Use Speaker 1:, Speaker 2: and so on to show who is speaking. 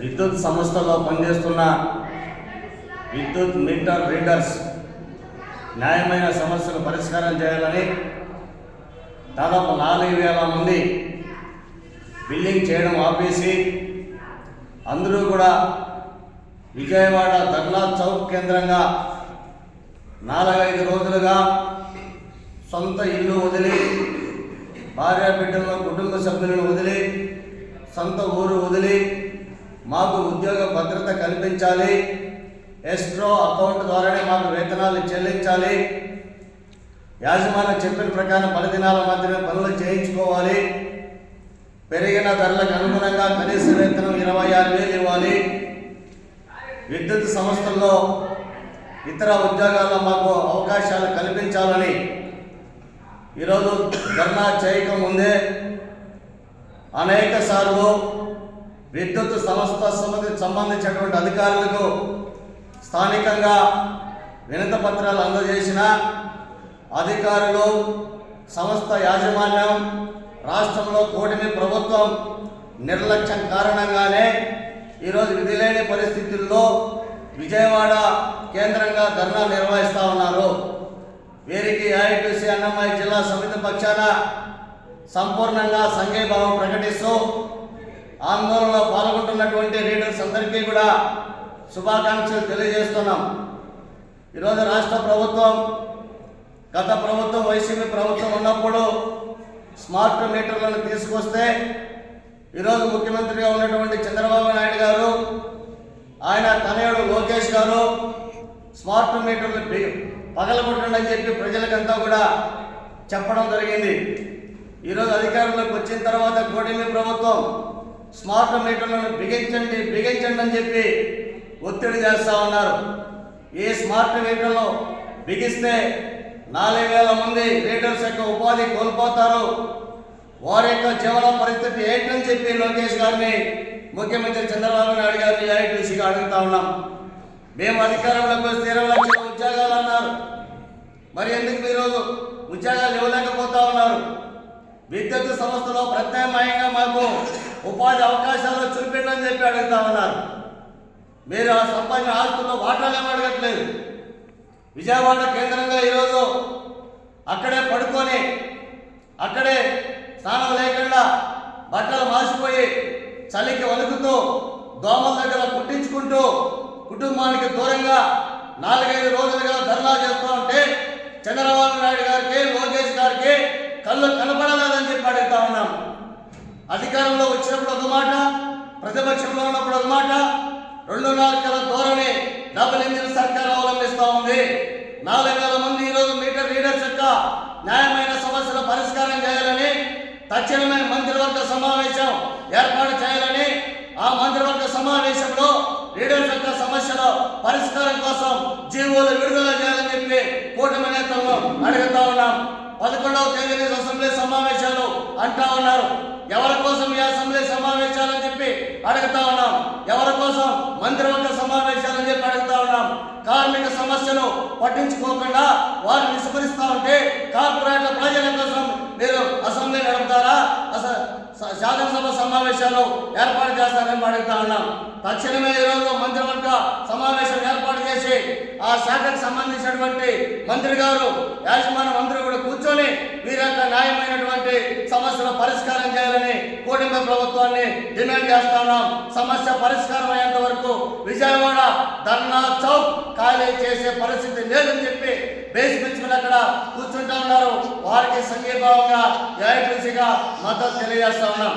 Speaker 1: విద్యుత్ సంస్థలో పనిచేస్తున్న విద్యుత్ మీటర్ రీడర్స్ న్యాయమైన సమస్యలు పరిష్కారం చేయాలని దాదాపు 4,000 మంది బిల్లింగ్ చేయడం ఆపేసి అందరూ కూడా విజయవాడ ధర్నా చౌక్ కేంద్రంగా 4-5 రోజులుగా సొంత ఇల్లు వదిలి, భార్య బిడ్డలను, కుటుంబ సభ్యులను వదిలి, సొంత ఊరు వదిలి మాకు ఉద్యోగ భద్రత కల్పించాలి, ఎస్ట్రో అకౌంట్ ద్వారానే మాకు వేతనాలు చెల్లించాలి, యాజమాన్యం చెప్పిన ప్రకారం 10 దినాల మధ్యనే పనులు చేయించుకోవాలి, పెరిగిన ధరలకు అనుగుణంగా కనీస వేతనం 26,000 ఇవ్వాలి, విద్యుత్ సంస్థల్లో ఇతర ఉద్యోగాల్లో మాకు అవకాశాలు కల్పించాలని ఈరోజు ధర్నా చేయకముందే అనేక సార్లు విద్యుత్ సంబంధించినటువంటి అధికారులకు స్థానికంగా వినతి పత్రాలు అందజేసిన అధికారులు, సంస్థ యాజమాన్యం, రాష్ట్రంలో కూటమి ప్రభుత్వం నిర్లక్ష్యం కారణంగానే ఈరోజు విధిలేని పరిస్థితుల్లో విజయవాడ కేంద్రంగా ధర్నా నిర్వహిస్తూ ఉన్నారు. వీరికి ఏఐటీసీ అన్నమయ్య జిల్లా సమితి పక్షాన సంపూర్ణంగా సంఘీభావం ప్రకటిస్తూ ఆందోళనలో పాల్గొంటున్నటువంటి రీడర్స్ అందరికీ కూడా శుభాకాంక్షలు తెలియజేస్తున్నాం. ఈరోజు రాష్ట్ర ప్రభుత్వం, గత ప్రభుత్వం వైసీపీ ప్రభుత్వం ఉన్నప్పుడు స్మార్ట్ మీటర్లను తీసుకొస్తే ఈరోజు ముఖ్యమంత్రిగా ఉన్నటువంటి చంద్రబాబు నాయుడు గారు, ఆయన తనయుడు లోకేష్ గారు స్మార్ట్ మీటర్లు పగలగొట్టండి అని చెప్పి ప్రజలకంతా కూడా చెప్పడం జరిగింది. ఈరోజు అధికారంలోకి వచ్చిన తర్వాత కూటమి ప్రభుత్వం స్మార్ట్ మీటర్లను బిగించండి అని చెప్పి ఒత్తిడి చేస్తూ ఉన్నారు. ఈ స్మార్ట్ మీటర్లు బిగిస్తే 4,000 మంది రీడర్స్ యొక్క ఉపాధి కోల్పోతారు, వారి యొక్క జీవన పరిస్థితి ఏంటని చెప్పి లోకేష్ గారిని, ముఖ్యమంత్రి చంద్రబాబు నాయుడు గారిని ఏఐటీసీగా అడుగుతా ఉన్నాం. మేము అధికారంలోకి వస్తే 20 లక్షల ఉద్యోగాలు అన్నారు, మరి ఎందుకు ఈరోజు ఉద్యోగాలు ఇవ్వలేకపోతా ఉన్నారు? విద్యుత్ సంస్థలో ప్రత్యామ్నాయంగా మాకు ఉపాధి అవకాశాలు చూపించని చెప్పి అడుగుతా ఉన్నారు. మీరు ఆ సంపాదించిన ఆస్తుల్లో వాటాలు ఏమి అడగట్లేదు. విజయవాడ కేంద్రంగా ఈరోజు అక్కడే పడుకొని, అక్కడే స్నానం లేకుండా బట్టలు మాసిపోయి చలికి వణుకుతూ దోమల దగ్గర కుట్టించుకుంటూ కుటుంబానికి దూరంగా 4-5 రోజులుగా ధర్నా చేస్తూ ఉంటే చంద్రబాబు నాయుడు గారికి, లోకేష్ గారికి కళ్ళు కనపడలేదని చెప్పి అడుగుతా ఉన్నాం. అధికారంలో వచ్చినప్పుడు ఒక మాట, ప్రతిపక్షంలో ఉన్నప్పుడు ఒక మాట, 2 నాలుకల ధోరణి డబుల్ ఇంజిన్ సర్కార్ అవలంబిస్తూ ఉంది. 4,000 మంది ఈరోజు మీటర్ రీడర్స్ యొక్క న్యాయమైన సమస్యల పరిష్కారం చేయాలని తక్షణమే మంత్రివర్గ సమావేశం ఏర్పాటు చేయాలని, ఆ మంత్రివర్గ సమావేశంలో రీడర్స్ యొక్క సమస్యల పరిష్కారం కోసం జీవోలు విడుదల చేయాలని చెప్పి కూటమి నేతలను అడుగుతా ఉన్నాం. 11వ తేదీ అసెంబ్లీ సమావేశాలు అంటా ఉన్నారు. ఎవరి కోసం ఈ అసెంబ్లీ సమావేశాలని చెప్పి అడుగుతా ఉన్నాం. ఎవరి కోసం మంత్రివర్గ సమావేశాలని చెప్పి అడుగుతా ఉన్నాం. కార్మిక సమస్యలు పట్టించుకోకుండా వారిని విస్మరిస్తూ ఉంటే కార్పొరేట్ల ప్రజల కోసం మీరు అసెంబ్లీ నడుపుతారా, శాసనసభ సమావేశాలు ఏర్పాటు చేస్తారని అడుగుతా ఉన్నాం. తక్షణమే ఈరోజు మంత్రివర్గ సమావేశం ఏర్పాటు చేసి ఆ శాఖకు సంబంధించినటువంటి మంత్రి గారు, యాజమాన్యం అందరూ కూడా కూర్చొని వీరి యొక్క న్యాయమైనటువంటి సమస్యల పరిష్కారం చేయాలని కూటమి ప్రభుత్వాన్ని డిమాండ్ చేస్తా ఉన్నాం. సమస్య పరిష్కారం అయ్యేంత వరకు విజయవాడ ధర్నా చౌక్ ఖాళీ చేసే పరిస్థితి లేదని చెప్పి బేస్ పెంచుకుని అక్కడ కూర్చుంటా ఉన్నారు. వారికి సంఘీభావంగా ఏఐటీసీగా మద్దతు తెలియజేస్తా ఉన్నాం.